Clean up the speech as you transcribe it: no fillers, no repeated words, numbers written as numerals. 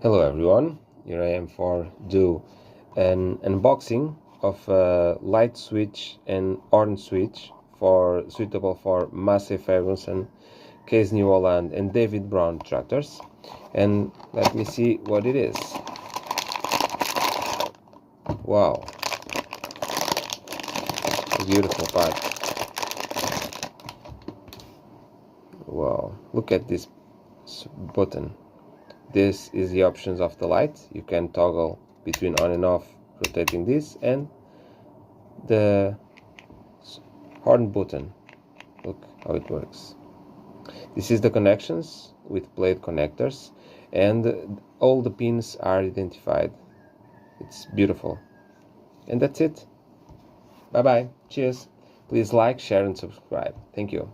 Hello everyone, here I am for do an unboxing of a light switch and orange switch suitable for Massey, Ferguson, Case New Holland and David Brown tractors. And let me see what it is. Wow, a beautiful part. Wow, look at this button. This is the options of the light. You can toggle between on and off, rotating this, and the horn button. Look how it works. This is the connections with plate connectors, and all the pins are identified. It's beautiful. And that's it. Bye bye. Cheers. Please like, share and subscribe. Thank you.